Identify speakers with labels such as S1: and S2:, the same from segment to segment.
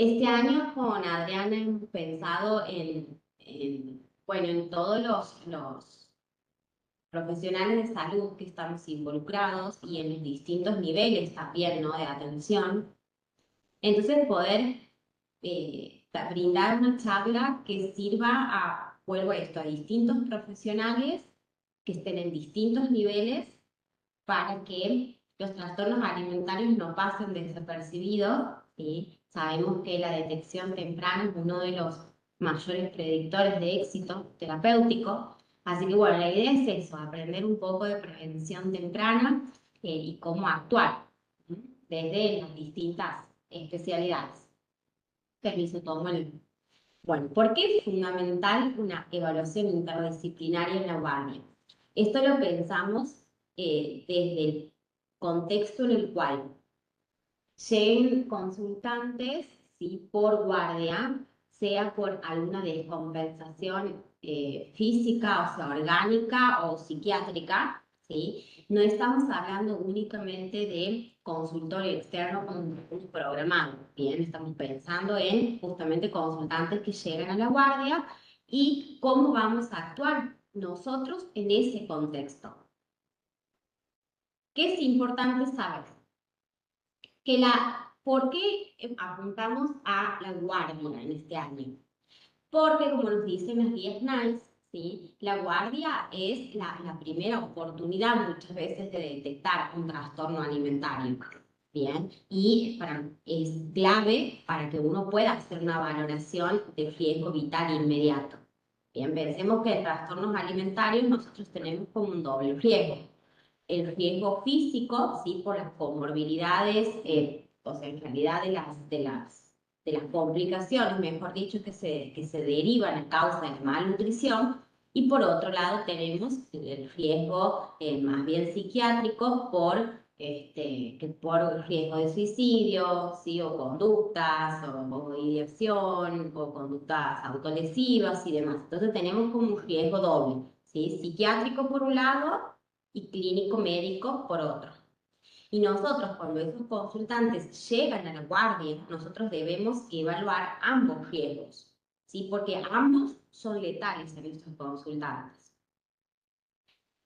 S1: Este año con Adriana hemos pensado bueno, en todos los profesionales de salud que estamos involucrados y en los distintos niveles también, ¿no? De atención. Entonces, poder brindar una charla que sirva vuelvo a esto, a distintos profesionales que estén en distintos niveles para que los trastornos alimentarios no pasen desapercibidos, ¿sí? Sabemos que la detección temprana es uno de los mayores predictores de éxito terapéutico, así que bueno, la idea es eso, aprender un poco de prevención temprana y cómo actuar, ¿sí? Desde las distintas especialidades. Permiso, tomo el... Bueno, ¿por qué es fundamental una evaluación interdisciplinaria en la guardia? Esto lo pensamos desde el contexto en el cual lleguen consultantes, ¿sí? Por guardia, sea por alguna descompensación física, o sea, orgánica o psiquiátrica, ¿sí? No estamos hablando únicamente de consultorio externo con un programado, bien, estamos pensando en justamente consultantes que llegan a la guardia y cómo vamos a actuar nosotros en ese contexto. ¿Qué es importante saber? ¿Por qué apuntamos a la guardia en este año? Porque, como nos dicen las guías NICE, ¿sí? La guardia es la primera oportunidad muchas veces de detectar un trastorno alimentario. Bien, y es clave para que uno pueda hacer una valoración de riesgo vital inmediato. Bien, pensemos que en trastornos alimentarios nosotros tenemos como un doble riesgo. El riesgo físico, ¿sí? Por las comorbilidades, o sea, en realidad de las complicaciones, mejor dicho, que se derivan a causa de la malnutrición. Y por otro lado tenemos el riesgo más bien psiquiátrico por riesgo de suicidio, ¿sí? O conductas, o ideación, o conductas autolesivas y demás. Entonces tenemos como un riesgo doble, ¿sí? Psiquiátrico por un lado y clínico médico por otro. Y nosotros, cuando esos consultantes llegan a la guardia, nosotros debemos evaluar ambos riesgos, ¿sí? Porque ambos son letales en estos consultantes.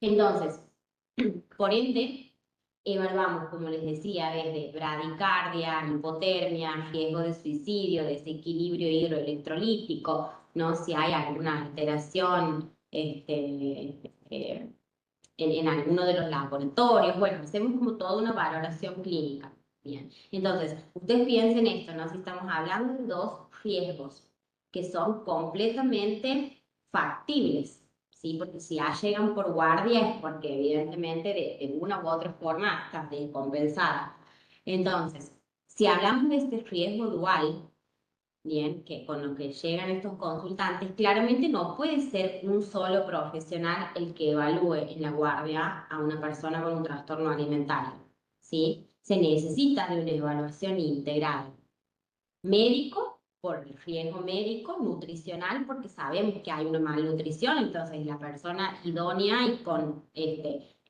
S1: Entonces, por ende, evaluamos, como les decía, desde bradicardia, hipotermia, riesgo de suicidio, desequilibrio hidroelectrolítico, ¿no? Si hay alguna alteración en alguno de los laboratorios. Bueno, hacemos como toda una valoración clínica. Bien. Entonces, ustedes piensen esto, ¿no? Si estamos hablando de dos riesgos que son completamente factibles, ¿sí? Porque si ya llegan por guardia es porque evidentemente de una u otra forma están descompensadas. Entonces, si hablamos de este riesgo dual, bien, que con lo que llegan estos consultantes, claramente no puede ser un solo profesional el que evalúe en la guardia a una persona con un trastorno alimentario, ¿sí? Se necesita de una evaluación integral. Médico, por el riesgo médico, nutricional, porque sabemos que hay una malnutrición, entonces la persona idónea y con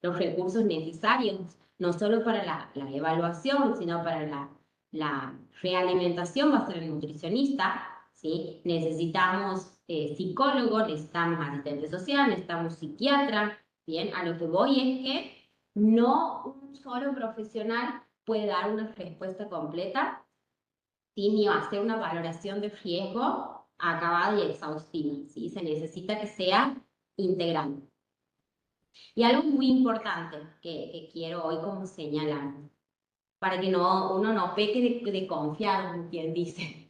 S1: los recursos necesarios, no solo para la evaluación, sino para la realimentación, va a ser el nutricionista, ¿sí? Necesitamos psicólogo, necesitamos asistente social, necesitamos psiquiatra, ¿bien? A lo que voy es que no un solo profesional puede dar una respuesta completa, ni hacer una valoración de riesgo acabada y exhaustiva, ¿sí? Se necesita que sea integral. Y algo muy importante que quiero hoy como señalar, para que uno no peque de confiado, como quien dice.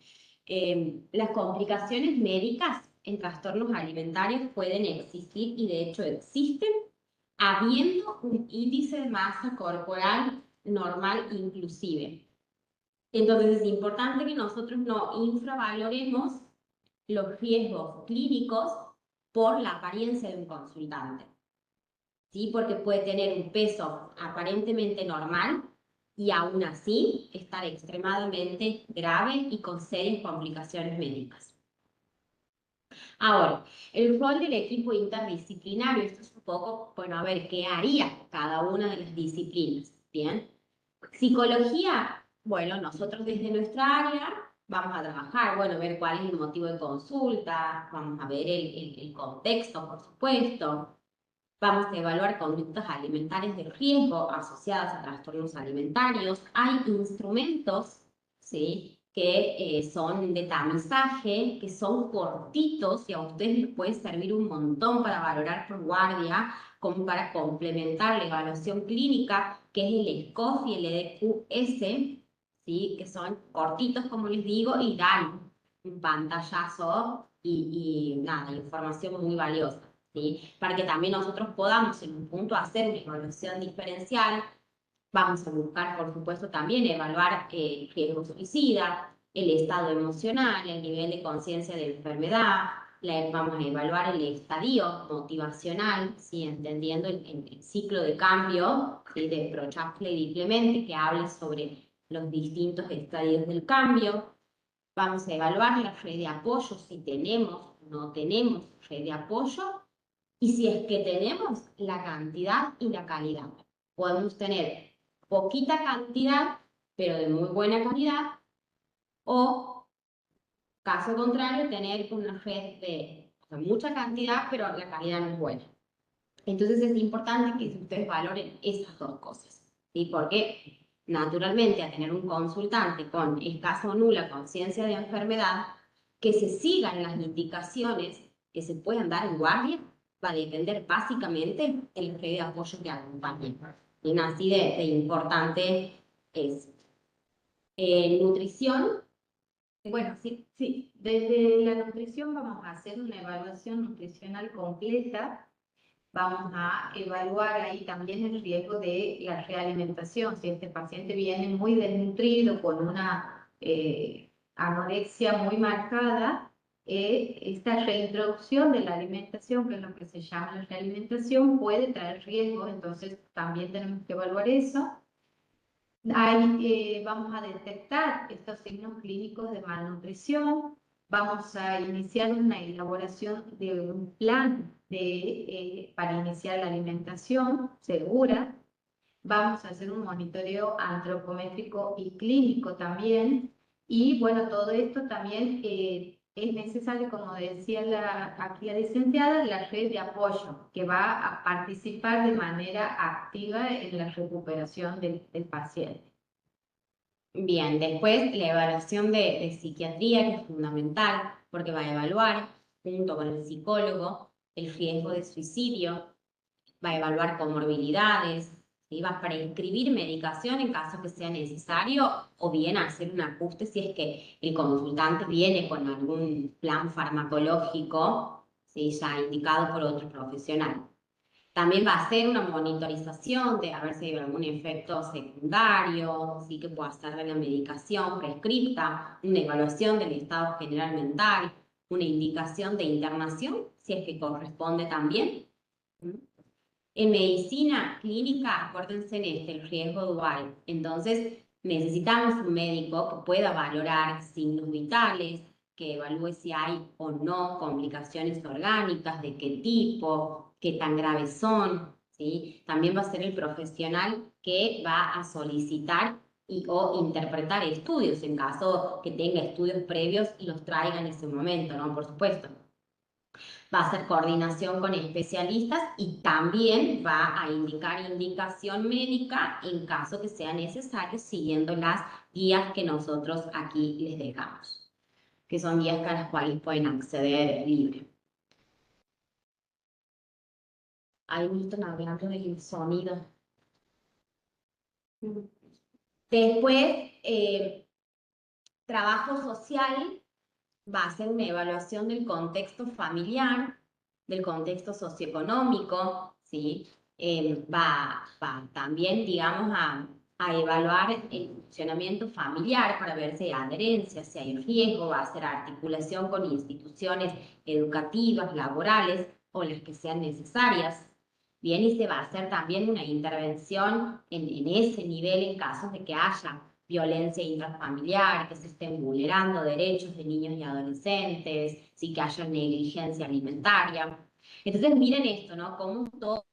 S1: Las complicaciones médicas en trastornos alimentarios pueden existir y de hecho existen, habiendo un índice de masa corporal normal inclusive. Entonces es importante que nosotros no infravaloremos los riesgos clínicos por la apariencia de un consultante, ¿sí? Porque puede tener un peso aparentemente normal y aún así estar extremadamente grave y con serias complicaciones médicas. Ahora, el rol del equipo interdisciplinario, esto es un poco, bueno, a ver, ¿qué haría cada una de las disciplinas? Bien. Psicología, bueno, nosotros desde nuestra área vamos a trabajar, bueno, ver cuál es el motivo de consulta, vamos a ver el contexto, por supuesto. Vamos a evaluar conductas alimentarias de riesgo asociadas a trastornos alimentarios. Hay instrumentos, ¿sí?, que son de tamizaje, que son cortitos y a ustedes les puede servir un montón para valorar por guardia, como para complementar la evaluación clínica, que es el SCOF y el EDQS, ¿sí?, que son cortitos, como les digo, y dan un pantallazo y nada, información muy valiosa. ¿Sí? Para que también nosotros podamos en un punto hacer una evaluación diferencial. Vamos a buscar, por supuesto, también evaluar el riesgo suicida, el estado emocional, el nivel de conciencia de la enfermedad, vamos a evaluar el estadio motivacional, ¿sí?, entendiendo el ciclo de cambio, ¿sí?, de Prochaska y Clemente, que habla sobre los distintos estadios del cambio. Vamos a evaluar la red de apoyo, si tenemos o no tenemos red de apoyo, y si es que tenemos la cantidad y la calidad. Podemos tener poquita cantidad, pero de muy buena calidad, o, caso contrario, tener una red de mucha cantidad, pero la calidad no es buena. Entonces es importante que ustedes valoren esas dos cosas, ¿sí? Porque naturalmente a tener un consultante con escasa o nula conciencia de enfermedad, que se sigan las indicaciones que se puedan dar en guardia, va a depender básicamente del red de apoyo que acompañe. Y así de importante es. Nutrición.
S2: Bueno, sí, sí. Desde la nutrición vamos a hacer una evaluación nutricional completa. Vamos a evaluar ahí también el riesgo de la realimentación. Si este paciente viene muy desnutrido, con una anorexia muy marcada, esta reintroducción de la alimentación, que es lo que se llama la realimentación, puede traer riesgos. Entonces también tenemos que evaluar eso. Ahí vamos a detectar estos signos clínicos de malnutrición. Vamos a iniciar una elaboración de un plan para iniciar la alimentación segura. Vamos a hacer un monitoreo antropométrico y clínico también. Y bueno, todo esto también es necesario, como decía aquí la licenciada, la red de apoyo, que va a participar de manera activa en la recuperación del paciente.
S1: Bien, después la evaluación de psiquiatría, que es fundamental, porque va a evaluar, junto con el psicólogo, el riesgo de suicidio, va a evaluar comorbilidades, ¿sí?, va a prescribir medicación en caso que sea necesario, o bien hacer un ajuste si es que el consultante viene con algún plan farmacológico, ¿sí?, ya indicado por otro profesional. También va a hacer una monitorización de a ver si hay algún efecto secundario, ¿sí?, que pueda hacer de la medicación prescripta, una evaluación del estado general mental, una indicación de internación, si es que corresponde también. En medicina clínica, acuérdense en el riesgo dual. Entonces, necesitamos un médico que pueda valorar signos vitales, que evalúe si hay o no complicaciones orgánicas, de qué tipo, qué tan graves son, ¿sí? También va a ser el profesional que va a solicitar o interpretar estudios, en caso que tenga estudios previos y los traiga en ese momento, ¿no? Por supuesto. Va a hacer coordinación con especialistas y también va a indicar indicación médica en caso que sea necesario, siguiendo las guías que nosotros aquí les dejamos, que son guías a las cuales pueden acceder libre. Ahí me están hablando del sonido. Después, trabajo social va a hacer una evaluación del contexto familiar, del contexto socioeconómico, ¿sí? Va también, digamos, a evaluar el funcionamiento familiar para ver si hay adherencia, si hay riesgo, va a hacer articulación con instituciones educativas, laborales o las que sean necesarias. Bien, y se va a hacer también una intervención en ese nivel en casos de que haya violencia intrafamiliar, que se estén vulnerando derechos de niños y adolescentes, sí, que haya negligencia alimentaria. Entonces miren esto, ¿no? Cómo todos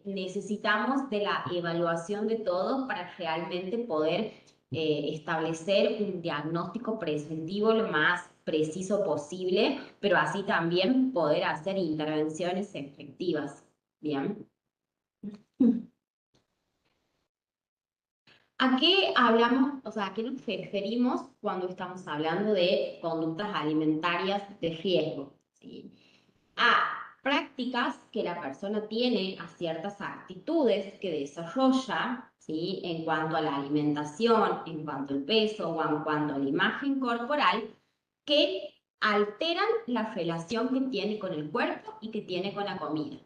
S1: necesitamos de la evaluación de todos para realmente poder establecer un diagnóstico preventivo lo más preciso posible, pero así también poder hacer intervenciones efectivas. Bien. ¿A qué hablamos, o sea, a qué nos referimos cuando estamos hablando de conductas alimentarias de riesgo? ¿Sí? A prácticas que la persona tiene, a ciertas actitudes que desarrolla, ¿sí? En cuanto a la alimentación, en cuanto al peso o en cuanto a la imagen corporal, que alteran la relación que tiene con el cuerpo y que tiene con la comida,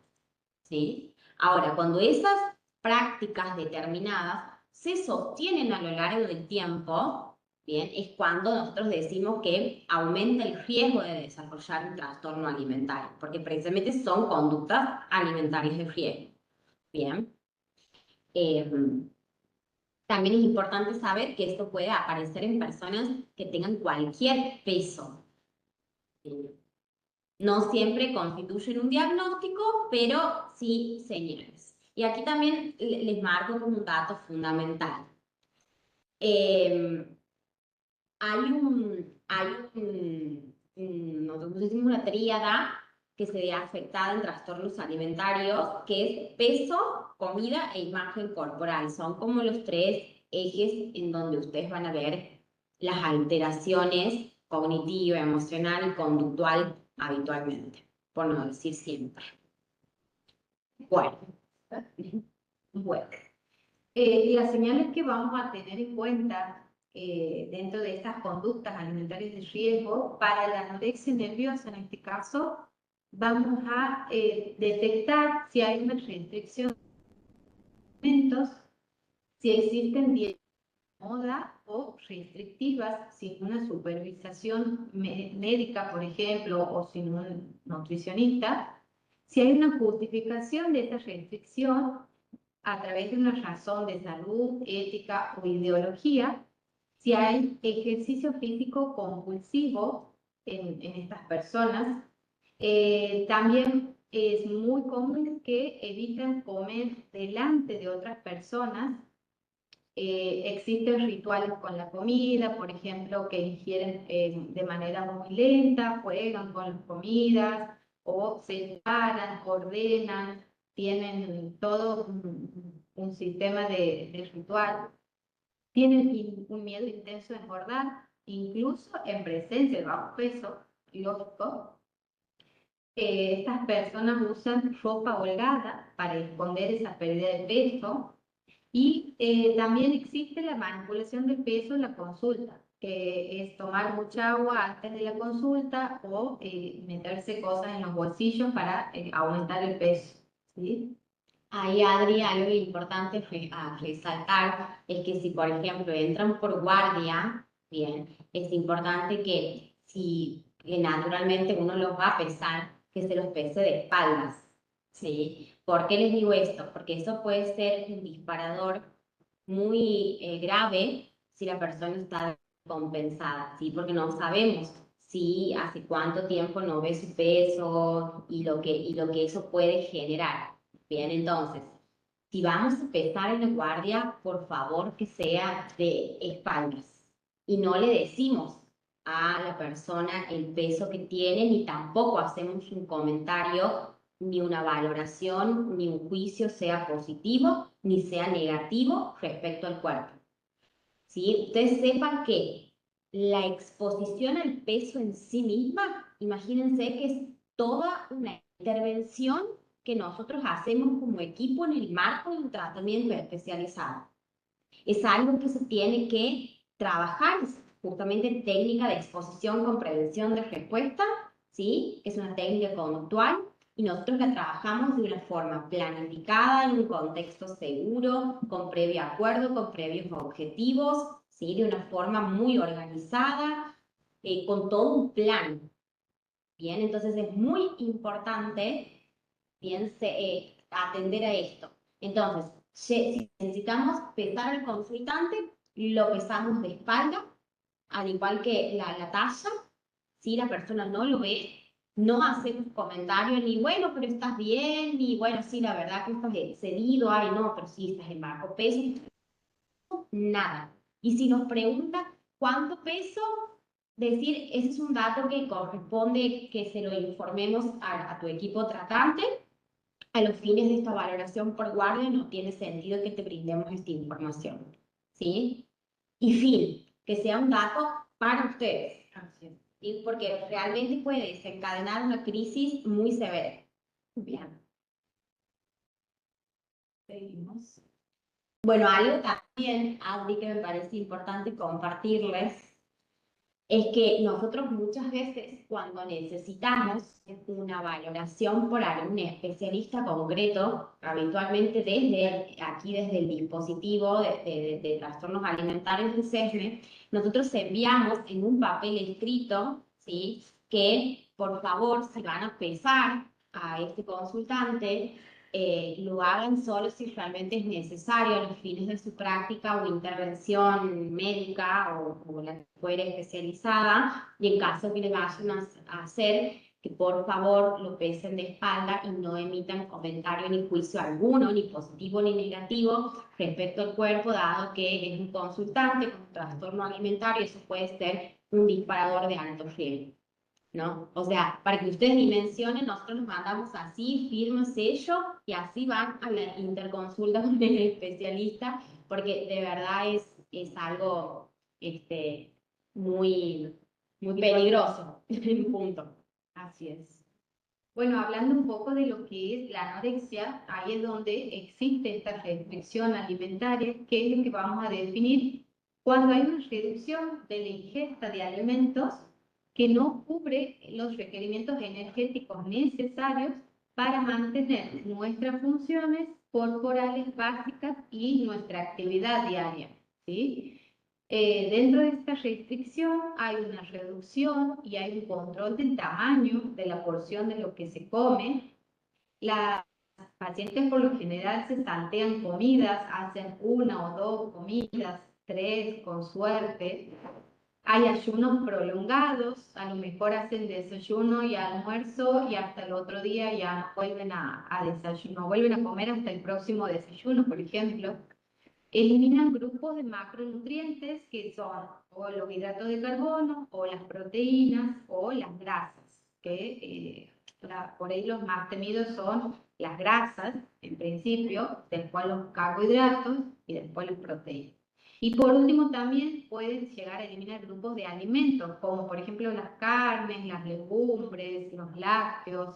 S1: ¿sí? Ahora, cuando esas prácticas determinadas se sostienen a lo largo del tiempo, bien, es cuando nosotros decimos que aumenta el riesgo de desarrollar un trastorno alimentario, porque precisamente son conductas alimentarias de riesgo. Bien. También es importante saber que esto puede aparecer en personas que tengan cualquier peso. No siempre constituyen un diagnóstico, pero sí señales. Y aquí también les marco como un dato fundamental. Nosotros decimos una tríada que se ve afectada en trastornos alimentarios, que es peso, comida e imagen corporal. Son como los tres ejes en donde ustedes van a ver las alteraciones cognitiva, emocional y conductual habitualmente, por no decir siempre. Bueno, bueno.
S2: Las señales que vamos a tener en cuenta dentro de estas conductas alimentarias de riesgo para la anorexia nerviosa, en este caso, vamos a detectar si hay una restricción de alimentos, si existen dietas de moda o restrictivas sin una supervisación médica, por ejemplo, o sin un nutricionista, si hay una justificación de esta restricción a través de una razón de salud, ética o ideología, si hay ejercicio físico compulsivo en estas personas. También es muy común que eviten comer delante de otras personas. Existen rituales con la comida, por ejemplo, que ingieren de manera muy lenta, juegan con las comidas o se paran, ordenan, tienen todo un sistema de ritual, tienen un miedo intenso de engordar, incluso en presencia de bajo peso, lógico. Estas personas usan ropa holgada para esconder esa pérdida de peso. Y también existe la manipulación del peso en la consulta, que es tomar mucha agua antes de la consulta o meterse cosas en los bolsillos para aumentar el peso, ¿sí?
S1: Ahí, Adri, algo importante a resaltar es que si, por ejemplo, entran por guardia, bien, es importante que si naturalmente uno los va a pesar, que se los pese de espaldas, ¿sí? ¿Por qué les digo esto? Porque eso puede ser un disparador muy grave si la persona está compensada, ¿sí? Porque no sabemos si hace cuánto tiempo no ve su peso y lo que eso puede generar. Bien, entonces, si vamos a pesar en la guardia, por favor que sea de espaldas. Y no le decimos a la persona el peso que tiene, ni tampoco hacemos un comentario, ni una valoración, ni un juicio, sea positivo, ni sea negativo respecto al cuerpo. ¿Sí? Ustedes sepan que la exposición al peso en sí misma, imagínense que es toda una intervención que nosotros hacemos como equipo en el marco de un tratamiento especializado. Es algo que se tiene que trabajar, justamente en técnica de exposición con prevención de respuesta, ¿sí? Es una técnica conductual y nosotros la trabajamos de una forma planificada, en un contexto seguro, con previo acuerdo, con previos objetivos, ¿sí? De una forma muy organizada, con todo un plan. Bien, entonces es muy importante, bien, atender a esto. Entonces, si necesitamos pesar al consultante, lo pesamos de espalda, al igual que la talla. Si la persona no lo ve, no hacemos comentarios ni, bueno, pero estás bien, ni, bueno, sí, la verdad que estás excedido, ay, no, pero sí, estás en bajo peso, nada. Y si nos preguntan cuánto peso, decir, ese es un dato que corresponde que se lo informemos a tu equipo tratante. A los fines de esta valoración por guardia no tiene sentido que te brindemos esta información, ¿sí? Y fin, que sea un dato para ustedes, ¿sí? Porque realmente puede desencadenar una crisis muy severa.
S2: Bien. Seguimos.
S1: Bueno, algo también, Adri, que me parece importante compartirles, es que nosotros muchas veces cuando necesitamos una valoración por algún especialista concreto, habitualmente desde el dispositivo de trastornos alimentarios de SESME, nosotros enviamos en un papel escrito, ¿sí? Que por favor, si van a pesar a este consultante, lo hagan solo si realmente es necesario a los fines de su práctica o intervención médica o la que fuera especializada, y en caso que le vayan a hacer, que por favor lo pesen de espalda y no emitan comentario ni juicio alguno, ni positivo ni negativo, respecto al cuerpo, dado que es un consultante con trastorno alimentario, eso puede ser un disparador de alto riesgo, ¿no? O sea, para que ustedes dimensionen, nosotros los mandamos así, firma, sello, y así van a la interconsulta con el especialista, porque de verdad es algo muy, muy peligroso, punto.
S2: Así es. Bueno, hablando un poco de lo que es la anorexia, ahí es donde existe esta restricción alimentaria, que es lo que vamos a definir cuando hay una reducción de la ingesta de alimentos que no cubre los requerimientos energéticos necesarios para mantener nuestras funciones corporales básicas y nuestra actividad diaria, ¿sí? Dentro de esta restricción hay una reducción y hay un control del tamaño de la porción de lo que se come. Las pacientes por lo general se saltean comidas, hacen una o dos comidas, tres con suerte. Hay ayunos prolongados, a lo mejor hacen desayuno y almuerzo y hasta el otro día ya no vuelven a desayuno, no vuelven a comer hasta el próximo desayuno, por ejemplo. Eliminan grupos de macronutrientes que son o los hidratos de carbono, o las proteínas, o las grasas, que por ahí los más temidos son las grasas, en principio, después los carbohidratos y después las proteínas. Y por último también pueden llegar a eliminar grupos de alimentos, como por ejemplo las carnes, las legumbres, los lácteos,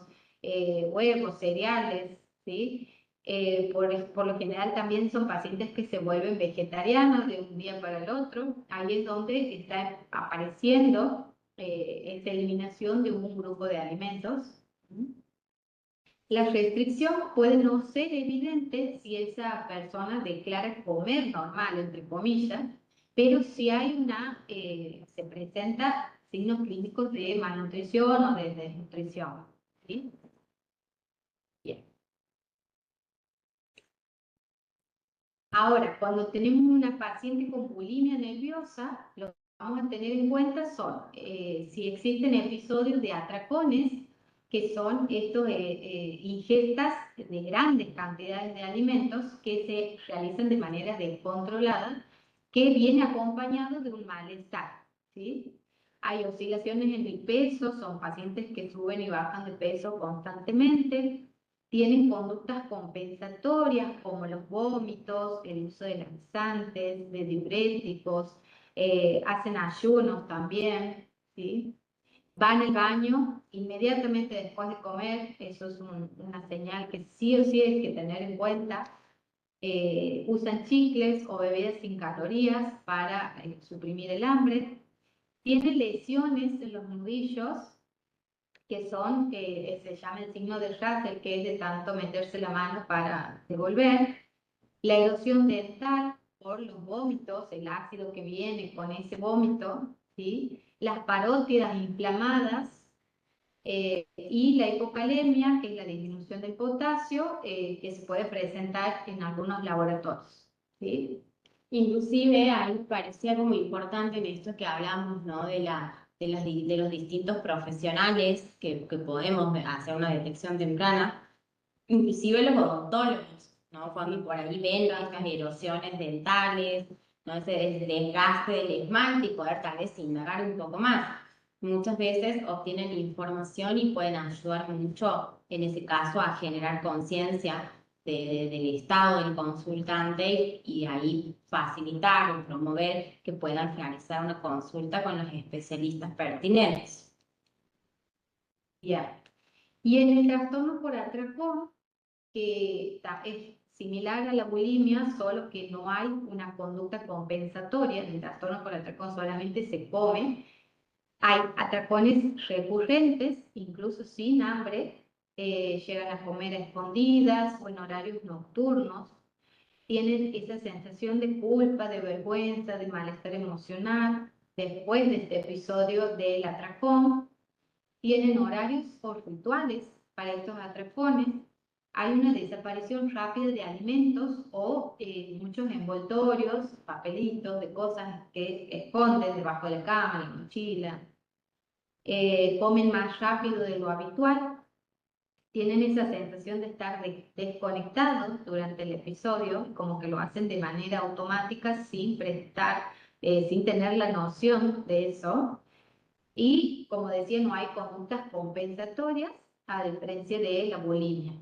S2: huevos, cereales, ¿sí? Por lo general también son pacientes que se vuelven vegetarianos de un día para el otro. Ahí es donde está apareciendo esta eliminación de un grupo de alimentos. La restricción puede no ser evidente si esa persona declara comer normal, entre comillas, pero si hay se presenta signos clínicos de malnutrición o de desnutrición, ¿sí? Bien. Ahora, cuando tenemos una paciente con bulimia nerviosa, lo que vamos a tener en cuenta son si existen episodios de atracones, que son estos ingestas de grandes cantidades de alimentos que se realizan de manera descontrolada, que viene acompañado de un malestar, ¿sí? Hay oscilaciones en el peso, son pacientes que suben y bajan de peso constantemente. Tienen conductas compensatorias como los vómitos, el uso de laxantes, de diuréticos, hacen ayunos también, ¿sí? Van al baño inmediatamente después de comer, eso es una señal que sí o sí hay que tener en cuenta. Usan chicles o bebidas sin calorías para suprimir el hambre. Tienen lesiones en los nudillos, que son, se llama el signo de Russell, que es de tanto meterse la mano para devolver. La erosión dental por los vómitos, el ácido que viene con ese vómito, ¿sí? Las parótidas inflamadas, y la hipocalemia, que es la disminución del potasio, que se puede presentar en algunos laboratorios, ¿sí?
S1: Inclusive a mí me parecía como importante en esto que hablamos, ¿no? De los distintos profesionales que podemos hacer una detección temprana, inclusive los odontólogos, ¿no? Cuando por ahí ven estas erosiones dentales, ¿no? Ese desgaste del esmalte y poder tal vez indagar un poco más. Muchas veces obtienen información y pueden ayudar mucho, en ese caso, a generar conciencia del estado del consultante y ahí facilitar o promover que puedan realizar una consulta con los especialistas pertinentes.
S2: Bien. Y en el trastorno por atracón, que es similar a la bulimia, solo que no hay una conducta compensatoria. En el trastorno por atracón solamente se come. Hay atracones recurrentes, incluso sin hambre, llegan a comer a escondidas o en horarios nocturnos. Tienen esa sensación de culpa, de vergüenza, de malestar emocional después de este episodio del atracón. Tienen horarios o rituales para estos atracones. Hay una desaparición rápida de alimentos o muchos envoltorios, papelitos de cosas que esconden debajo de la cama, en la mochila. Comen más rápido de lo habitual. Tienen esa sensación de estar desconectados durante el episodio, como que lo hacen de manera automática sin prestar, sin tener la noción de eso. Y como decía, no hay conductas compensatorias, a diferencia de la bulimia.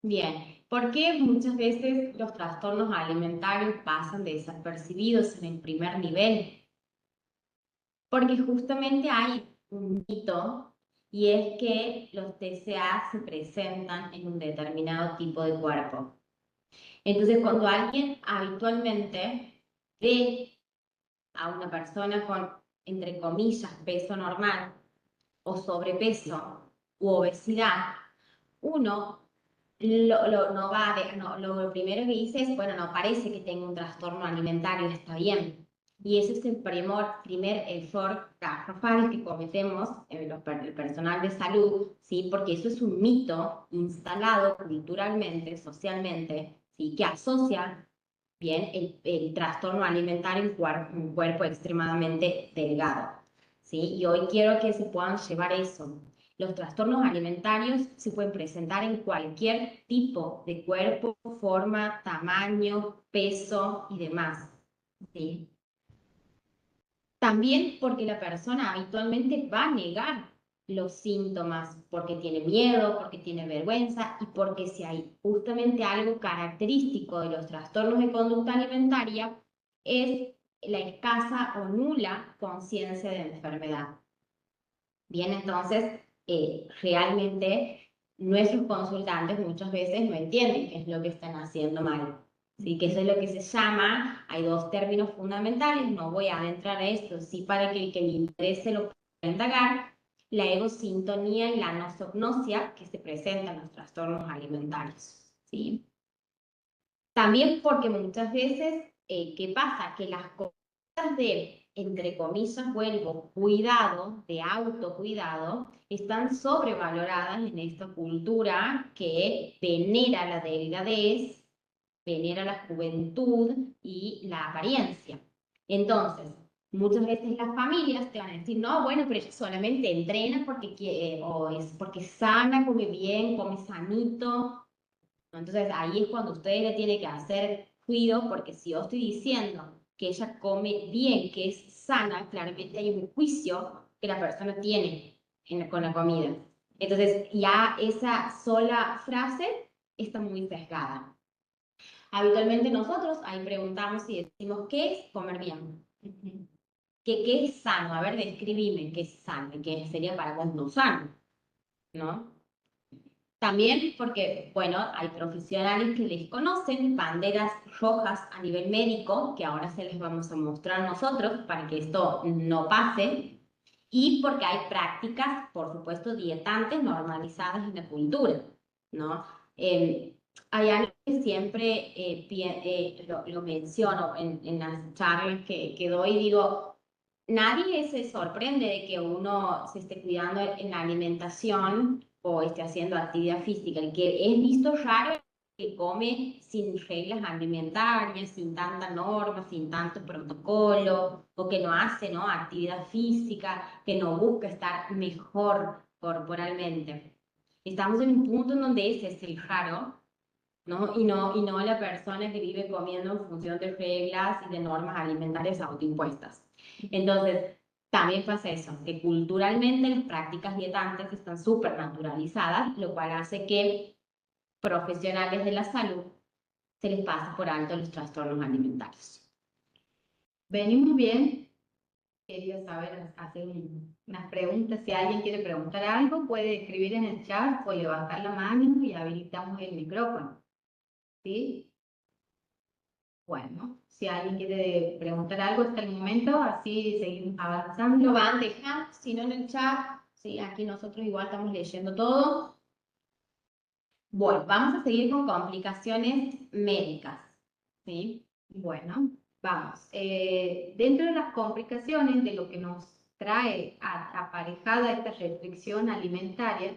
S1: Bien, ¿por qué muchas veces los trastornos alimentarios pasan desapercibidos en el primer nivel? Porque justamente hay un mito y es que los TCA se presentan en un determinado tipo de cuerpo. Entonces, cuando alguien habitualmente ve a una persona con, entre comillas, peso normal o sobrepeso u obesidad, uno no va a ver, no, lo primero que dice es, bueno, no parece que tenga un trastorno alimentario, está bien. Y ese es el primer error garrafal que cometemos el personal de salud, ¿sí? Porque eso es un mito instalado culturalmente, socialmente, ¿sí? Que asocia bien el trastorno alimentario en un cuerpo extremadamente delgado, ¿sí? Y hoy quiero que se puedan llevar eso. Los trastornos alimentarios se pueden presentar en cualquier tipo de cuerpo, forma, tamaño, peso y demás, ¿sí? También porque la persona habitualmente va a negar los síntomas porque tiene miedo, porque tiene vergüenza y porque si hay justamente algo característico de los trastornos de conducta alimentaria es la escasa o nula conciencia de enfermedad. Bien, entonces, realmente nuestros consultantes muchas veces no entienden qué es lo que están haciendo mal. ¿Sí? Que eso es lo que se llama, hay dos términos fundamentales, no voy a adentrar a esto, sí para que el que le interese lo pueda indagar, la egosintonía y la nosognosia que se presentan en los trastornos alimentarios. ¿Sí? También porque muchas veces, ¿qué pasa? Que las cosas de, entre comillas, vuelvo, cuidado, de autocuidado, están sobrevaloradas en esta cultura que venera la delgadez, venera la juventud y la apariencia. Entonces, muchas veces las familias te van a decir, no, bueno, pero ella solamente entrena porque quiere, o es porque sana, come bien, come sanito. Entonces ahí es cuando ustedes le tienen que hacer ruido, porque si yo estoy diciendo que ella come bien, que es sana, claramente hay un juicio que la persona tiene con la comida. Entonces ya esa sola frase está muy sesgada. Habitualmente nosotros ahí preguntamos y decimos, ¿qué es comer bien? ¿Qué es sano? A ver, describime qué es sano y qué sería para vos no sano, ¿no? También porque, bueno, hay profesionales que les conocen banderas rojas a nivel médico, que ahora se les vamos a mostrar nosotros para que esto no pase, y porque hay prácticas, por supuesto, dietantes normalizadas en la cultura, ¿no? Hay algo que siempre lo menciono en las charlas que doy, digo, nadie se sorprende de que uno se esté cuidando en la alimentación o esté haciendo actividad física. El que es visto raro es que come sin reglas alimentarias, sin tanta norma, sin tanto protocolo, o que no hace, ¿no?, actividad física, que no busca estar mejor corporalmente. Estamos en un punto en donde ese es el raro, ¿no? Y no la persona que vive comiendo en función de reglas y de normas alimentarias autoimpuestas. Entonces, también pasa eso, que culturalmente las prácticas dietantes están súper naturalizadas, lo cual hace que profesionales de la salud se les pase por alto los trastornos alimentarios.
S2: Venimos bien. Quería saber, hacer unas preguntas. Si alguien quiere preguntar algo, puede escribir en el chat o levantar la mano y habilitamos el micrófono. ¿Sí? Bueno, si alguien quiere preguntar algo hasta el momento, así seguimos avanzando.
S1: Lo van dejando, si no en el chat, ¿sí? Aquí nosotros igual estamos leyendo todo. Bueno, vamos a seguir con complicaciones médicas, ¿sí?
S2: Bueno, vamos. Dentro de las complicaciones de lo que nos trae aparejada esta restricción alimentaria,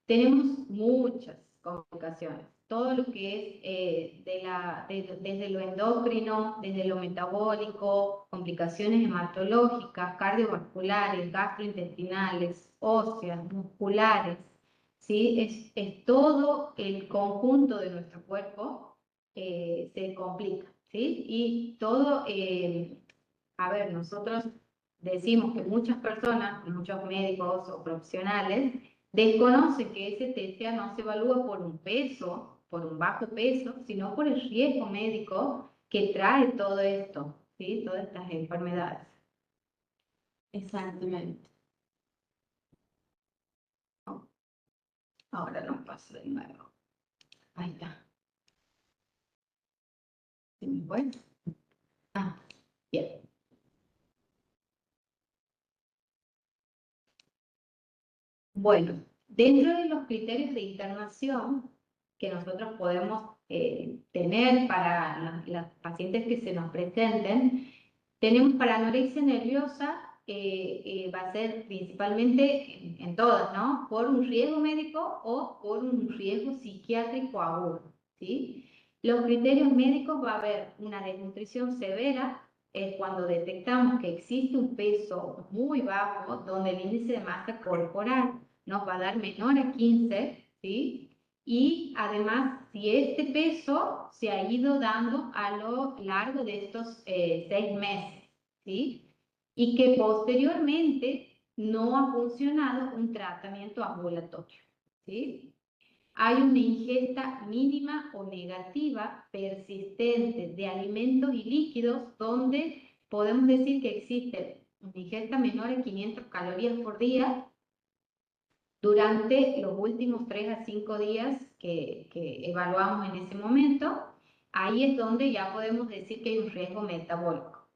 S2: tenemos muchas complicaciones. Todo lo que es desde lo endocrino, desde lo metabólico, complicaciones hematológicas, cardiovasculares, gastrointestinales, óseas, musculares, ¿sí? Es todo el conjunto de nuestro cuerpo se complica, ¿sí? Y todo, a ver, nosotros decimos que muchas personas, muchos médicos o profesionales, desconocen que ese TCA no se evalúa por un peso, por un bajo peso, sino por el riesgo médico que trae todo esto, ¿sí? Todas estas enfermedades.
S1: Exactamente.
S2: Ahora nos paso de nuevo. Ahí está. ¿Se me fue? Ah, bien. Bueno, dentro de los criterios de internación que nosotros podemos tener para los pacientes que se nos presenten, tenemos para anorexia nerviosa, va a ser principalmente en todas, ¿no? Por un riesgo médico o por un riesgo psiquiátrico agudo, ¿sí? Los criterios médicos va a haber una desnutrición severa, es cuando detectamos que existe un peso muy bajo, donde el índice de masa corporal nos va a dar menor a 15, ¿sí? Y además, si este peso se ha ido dando a lo largo de estos 6 meses, ¿sí? Y que posteriormente no ha funcionado un tratamiento ambulatorio, ¿sí? Hay una ingesta mínima o negativa persistente de alimentos y líquidos donde podemos decir que existe una ingesta menor a 500 calorías por día durante los últimos 3 a 5 días que evaluamos en ese momento. Ahí es donde ya podemos decir que hay un riesgo metabólico.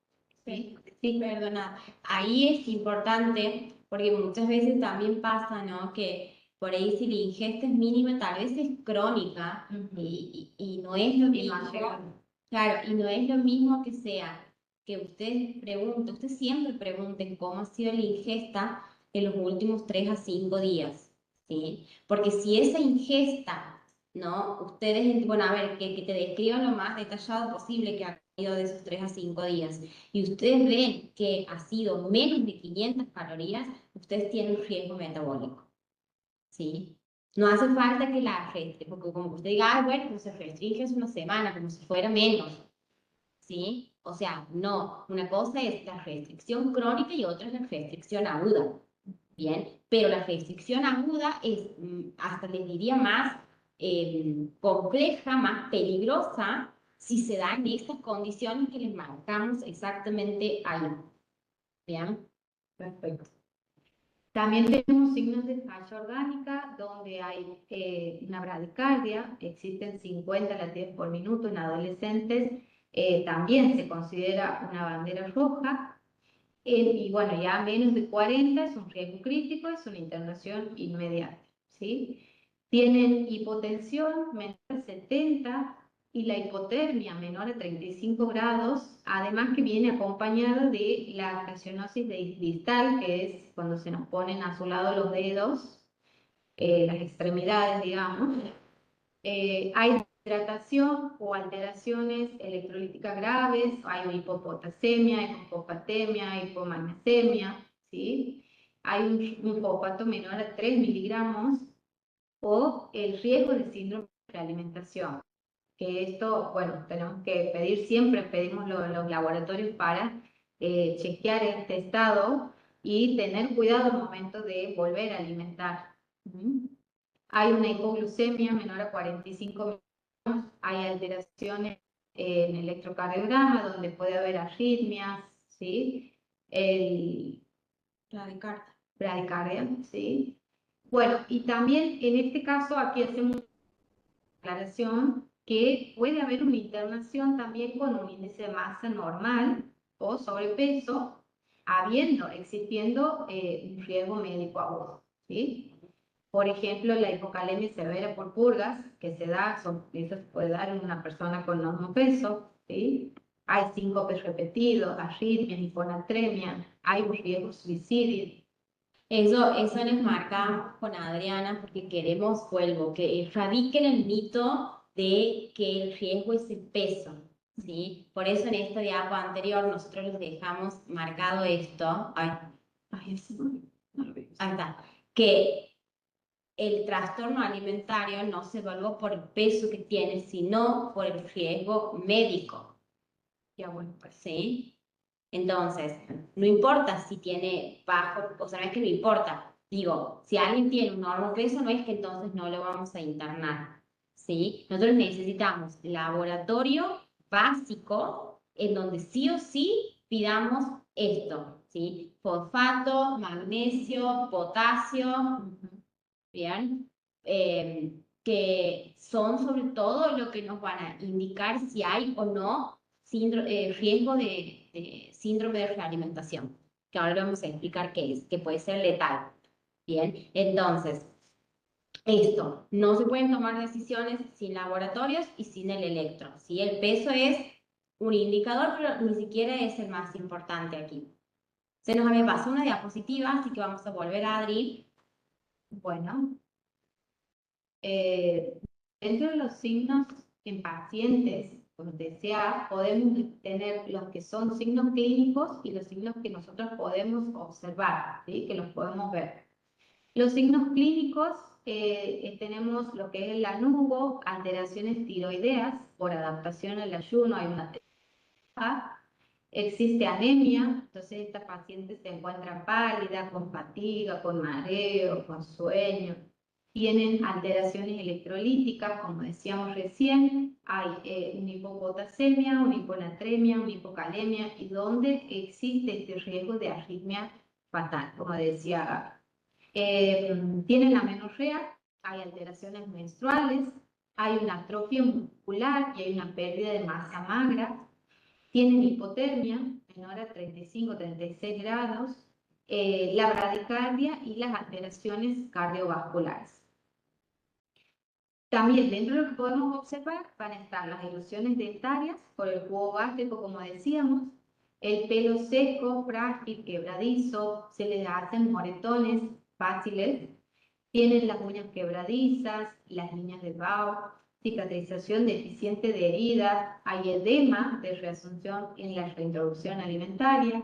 S1: ¿Sí? Sí, perdona. Ahí es importante, porque muchas veces también pasa, ¿no? Que por ahí si la ingesta es mínima, tal vez es crónica y no es lo mismo. Claro, y no es lo mismo que sea que usted pregunte, usted siempre pregunten cómo ha sido la ingesta en los últimos 3 a 5 días, ¿sí? Porque si esa ingesta, ¿no? Ustedes, bueno, a ver, que te describan lo más detallado posible que ha ido de esos 3 a 5 días, y ustedes ven que ha sido menos de 500 calorías, ustedes tienen un riesgo metabólico, ¿sí? No hace falta que la restringe, porque como usted diga, ah, bueno, pues se restringe es una semana, como si fuera menos, ¿sí? O sea, no, una cosa es la restricción crónica y otra es la restricción aguda, ¿bien? Pero la restricción aguda es, hasta les diría, más compleja, más peligrosa, si se dan estas condiciones que les marcamos exactamente ahí, ¿bien?
S2: Perfecto. También tenemos signos de falla orgánica, donde hay una bradicardia, existen 50 latidos por minuto en adolescentes, también se considera una bandera roja, y bueno, ya menos de 40 es un riesgo crítico, es una internación inmediata, ¿sí? Tienen hipotensión menor a 70 y la hipotermia menor a 35 grados, además que viene acompañado de la calcinosis distal, que es cuando se nos ponen a su lado los dedos, las extremidades, digamos. Hay hidratación o alteraciones electrolíticas graves, hay hipopotasemia, hipopatemia, hipomagnesemia, ¿sí? Hay un fosfato menor a 3 miligramos o el riesgo de síndrome de alimentación. que esto, bueno, tenemos que pedir siempre, pedimos los laboratorios para chequear este estado y tener cuidado al momento de volver a alimentar. Hay una hipoglucemia menor a 45 minutos, hay alteraciones en el electrocardiograma donde puede haber arritmias, ¿sí? El bradicardia, ¿sí? Bueno, y también en este caso aquí hacemos una aclaración que puede haber una internación también con un índice de masa normal o sobrepeso, existiendo un riesgo médico agudo, ¿sí? Por ejemplo, la hipocalemia severa por purgas, que eso se puede dar en una persona con normopeso, ¿sí? Hay síncopes repetidos, arritmias, hiponatremia, hay un riesgo suicidio.
S1: Eso nos marcamos con Adriana porque queremos, vuelvo, que erradiquen el mito de que el riesgo es el peso, ¿sí? Por eso en esta diapo anterior nosotros les dejamos marcado esto. Ahí está. Que el trastorno alimentario no se evalúa por el peso que tiene, sino por el riesgo médico.
S2: Ya, bueno, pues.
S1: ¿Sí? Entonces, no importa si tiene bajo, o sea, no es que no importa. Digo, si alguien tiene un normopeso, no es que entonces no lo vamos a internar. ¿Sí? Nosotros necesitamos laboratorio básico en donde sí o sí pidamos esto, ¿sí? Fosfato, magnesio, potasio, ¿bien? Que son sobre todo lo que nos van a indicar si hay o no riesgo de síndrome de realimentación, que ahora vamos a explicar qué es, que puede ser letal. Bien, entonces, esto, no se pueden tomar decisiones sin laboratorios y sin el electro, ¿sí? El peso es un indicador, pero ni siquiera es el más importante aquí. Se nos había pasado una diapositiva, así que vamos a volver a Adri.
S2: Bueno, dentro de los signos en pacientes, como decía, podemos tener los que son signos clínicos y los signos que nosotros podemos observar, ¿sí? Que los podemos ver. Los signos clínicos, tenemos lo que es el anugo, alteraciones tiroideas por adaptación al ayuno, hay una existe anemia, entonces esta paciente se encuentra pálida, con fatiga, con mareo, con sueño. Tienen alteraciones electrolíticas, como decíamos recién, hay una hipopotasemia, una hiponatremia, una hipocalemia, y donde existe este riesgo de arritmia fatal, como decía. Tienen amenorrea, hay alteraciones menstruales, hay una atrofia muscular y hay una pérdida de masa magra. Tienen hipotermia menor a 35-36 grados, la bradicardia y las alteraciones cardiovasculares. También dentro de lo que podemos observar van a estar las erosiones dentarias por el jugo gástrico, como decíamos, el pelo seco, frágil, quebradizo, se les hacen moretones fáciles, tienen las uñas quebradizas, las líneas de Bau, cicatrización deficiente de heridas, hay edema de reasunción en la reintroducción alimentaria,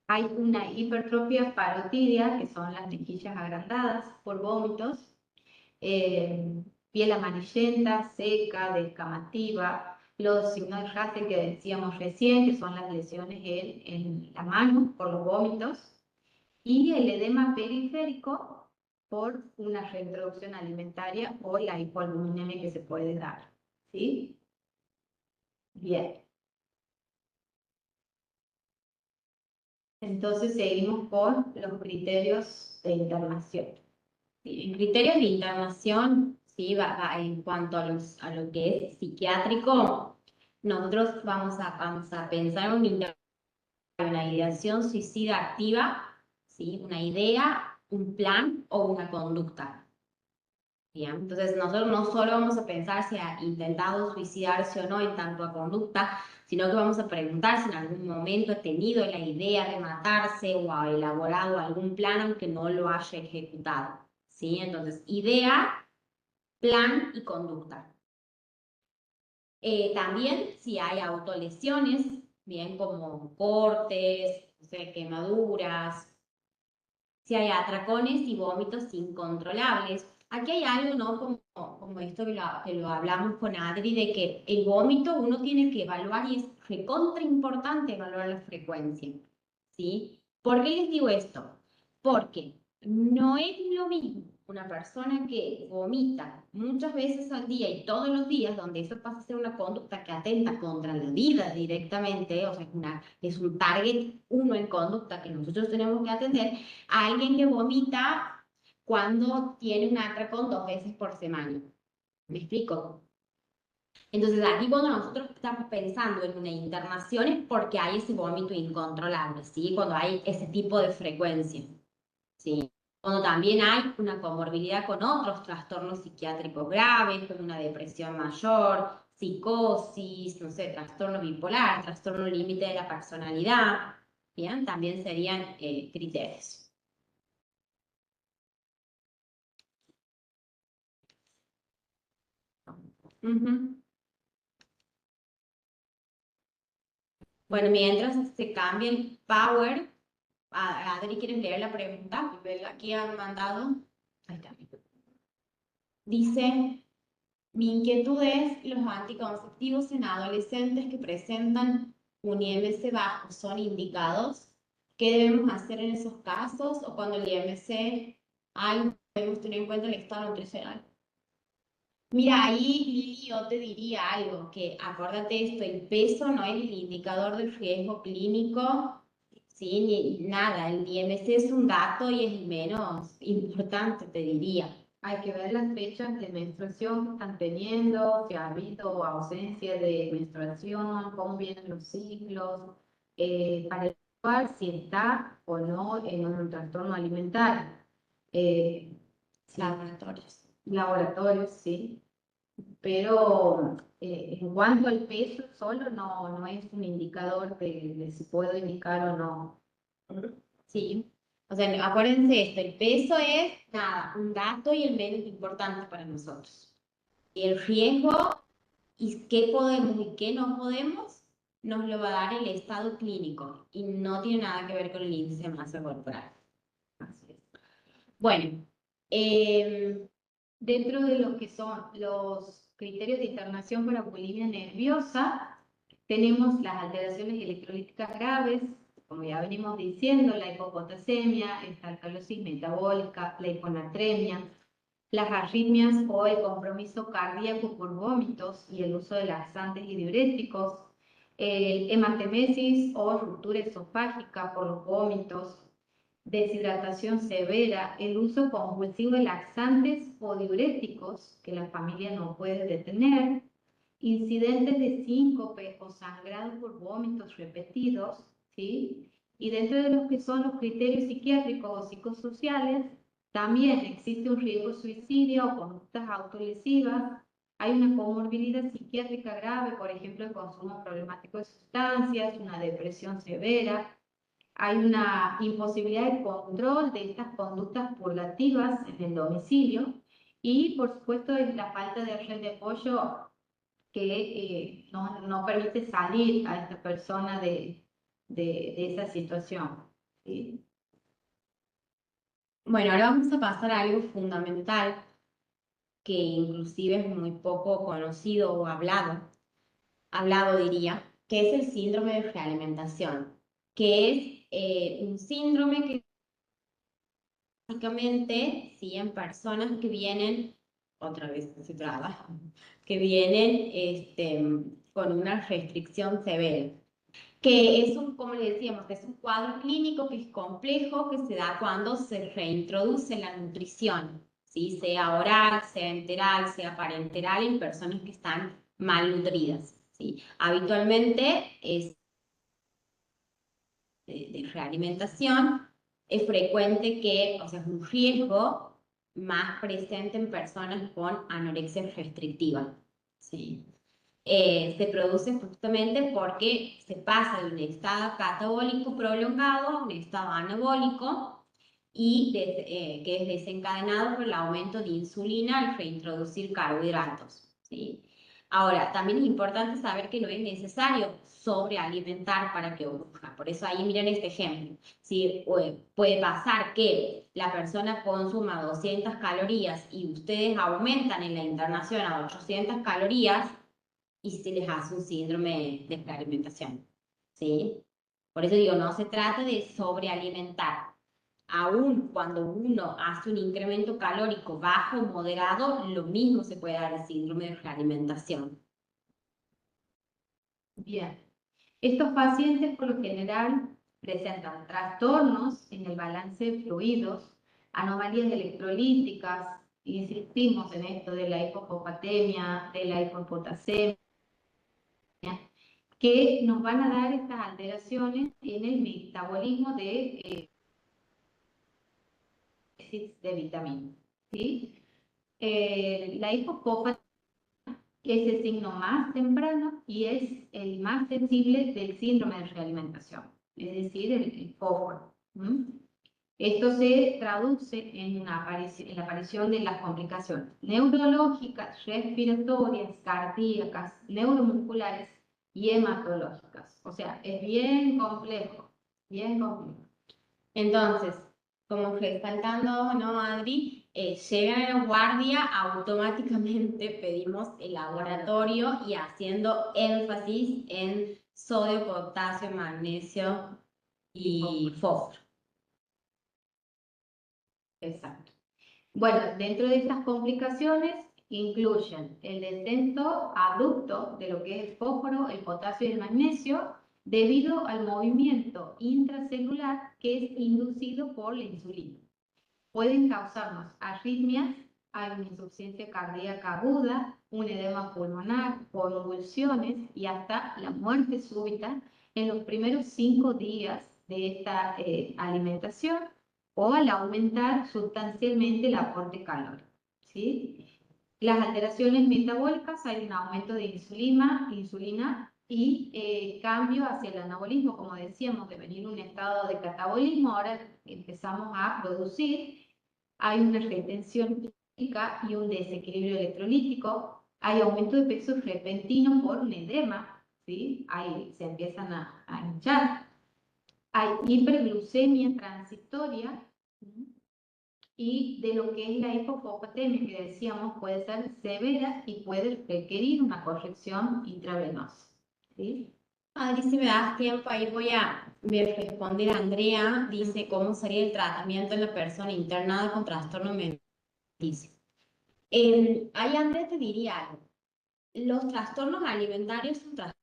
S2: hay una hipertrofia parotidia, que son las mejillas agrandadas por vómitos, piel amarillenta, seca, descamativa, los signos de Hassel que decíamos recién, que son las lesiones en la mano por los vómitos, y el edema periférico por una reintroducción alimentaria o la hipoalbuminemia que se puede dar. ¿Sí? Bien. Entonces seguimos con los criterios de internación.
S1: En criterios de internación, ¿sí? En cuanto a lo que es psiquiátrico, nosotros vamos a pensar en una ideación suicida activa, ¿sí? Una idea, un plan o una conducta. Bien, entonces nosotros no solo vamos a pensar si ha intentado suicidarse o no en tanto a conducta, sino que vamos a preguntar si en algún momento ha tenido la idea de matarse o ha elaborado algún plan aunque no lo haya ejecutado. ¿Sí? Entonces, idea, plan y conducta. También si hay autolesiones, bien como cortes, no sé, quemaduras, si hay atracones y vómitos incontrolables, Aquí hay algo, ¿no? Como esto que lo hablamos con Adri, de que el vómito uno tiene que evaluar y es recontra importante evaluar la frecuencia, ¿sí? ¿Por qué les digo esto? Porque no es lo mismo una persona que vomita muchas veces al día y todos los días, donde eso pasa a ser una conducta que atenta contra la vida directamente, o sea, es un target uno en conducta que nosotros tenemos que atender, a alguien que vomita cuando tiene un atracón 2 veces por semana. ¿Me explico? Entonces, aquí cuando nosotros estamos pensando en una internación es porque hay ese vómito incontrolable, ¿sí? Cuando hay ese tipo de frecuencia, ¿sí? Cuando también hay una comorbilidad con otros trastornos psiquiátricos graves, como una depresión mayor, psicosis, no sé, trastorno bipolar, trastorno límite de la personalidad, ¿bien? También serían criterios. Uh-huh. Bueno, mientras se cambia el power, Adri, ¿quieres leer la pregunta? Aquí han mandado. Ahí está. Dice, mi inquietud es, ¿los anticonceptivos en adolescentes que presentan un IMC bajo son indicados? ¿Qué debemos hacer en esos casos? ¿O cuando el IMC hay, debemos tener en cuenta el estado nutricional? Mira, ahí Lili, yo te diría algo, que acuérdate esto, el peso no es el indicador del riesgo clínico, sí, ni nada, el IMC es un dato y es el menos importante, te diría.
S2: Hay que ver las fechas de menstruación que están teniendo, si ha habido ausencia de menstruación, cómo vienen los ciclos, para evaluar si está o no en un trastorno alimentario. Sí,
S1: Laboratorios.
S2: laboratorios, sí, pero en cuanto al peso solo no es un indicador de si puedo indicar o no.
S1: Sí, o sea, acuérdense esto, el peso es nada, un dato y el menos importante para nosotros. Y el riesgo y qué podemos y qué no podemos nos lo va a dar el estado clínico y no tiene nada que ver con el índice de masa corporal. Así es. Bueno,
S2: Dentro de lo que son los criterios de internación para bulimia nerviosa, tenemos las alteraciones electrolíticas graves, como ya venimos diciendo, la hipopotasemia, esta alcalosis metabólica, la hiponatremia, las arritmias o el compromiso cardíaco por vómitos y el uso de laxantes y diuréticos, el hematemesis o ruptura esofágica por los vómitos, deshidratación severa, el uso compulsivo de laxantes o diuréticos que la familia no puede detener, incidentes de síncope o sangrado por vómitos repetidos, ¿sí? Y dentro de los que son los criterios psiquiátricos o psicosociales, también existe un riesgo de suicidio o conductas autolesivas, hay una comorbilidad psiquiátrica grave, por ejemplo, el consumo problemático de sustancias, una depresión severa, hay una imposibilidad de control de estas conductas purgativas en el domicilio y, por supuesto, es la falta de red de apoyo que no permite salir a esta persona de esa situación. ¿Sí?
S1: bueno, ahora vamos a pasar a algo fundamental que inclusive es muy poco conocido o hablado diría, que es el síndrome de realimentación, que es un síndrome que básicamente, sí, en personas que vienen, otra vez se traba, que vienen con una restricción severa, que es un, como le decíamos, es un cuadro clínico que es complejo, que se da cuando se reintroduce la nutrición, ¿sí? Sea oral, sea enteral, sea parenteral, en personas que están malnutridas, ¿sí? Habitualmente es de realimentación, es frecuente que, o sea, es un riesgo más presente en personas con anorexia restrictiva, ¿sí? Se produce justamente porque se pasa de un estado catabólico prolongado a un estado anabólico y que es desencadenado por el aumento de insulina al reintroducir carbohidratos, ¿sí? Ahora, también es importante saber que no es necesario sobrealimentar para que ocurra. Por eso ahí miren este ejemplo. Si puede pasar que la persona consuma 200 calorías y ustedes aumentan en la internación a 800 calorías y se les hace un síndrome de sobrealimentación. ¿Sí? Por eso digo, no se trata de sobrealimentar. Aún cuando uno hace un incremento calórico bajo o moderado, lo mismo se puede dar el síndrome de realimentación.
S2: Bien. Estos pacientes por lo general presentan trastornos en el balance de fluidos, anomalías electrolíticas, insistimos en esto de la hipofosfatemia, de la hipopotasemia, que nos van a dar estas alteraciones en el metabolismo de vitaminas. ¿Sí? La hipofosfatemia es el signo más temprano y es el más sensible del síndrome de realimentación, es decir, el fósforo. Esto se traduce en la aparición de las complicaciones neurológicas, respiratorias, cardíacas, neuromusculares y hematológicas. O sea, es bien complejo, bien complejo.
S1: Entonces, como resaltando, ¿no, Adri? Llegan a la guardia, automáticamente pedimos el laboratorio y haciendo énfasis en sodio, potasio, magnesio y fósforo.
S2: Exacto. Bueno, dentro de estas complicaciones incluyen el descenso abrupto de lo que es el fósforo, el potasio y el magnesio, debido al movimiento intracelular que es inducido por la insulina. Pueden causarnos arritmias, hay una insuficiencia cardíaca aguda, un edema pulmonar, convulsiones y hasta la muerte súbita en los primeros 5 días de esta alimentación o al aumentar sustancialmente el aporte calórico. ¿Sí? Las alteraciones metabólicas, hay un aumento de insulina y cambio hacia el anabolismo, como decíamos, de venir un estado de catabolismo, ahora empezamos a producir, hay una retención hídrica y un desequilibrio electrolítico, hay aumento de peso repentino por un edema, ¿sí? Ahí se empiezan a hinchar, hay hiperglucemia transitoria, y de lo que es la hipofosfatemia, que decíamos puede ser severa y puede requerir una corrección intravenosa. ¿Sí?
S1: Adri, si me das tiempo, ahí voy a responder a Andrea. Dice cómo sería el tratamiento en la persona internada con trastorno alimenticio. Ahí, Andrea, te diría algo. Los trastornos alimentarios son trastornos.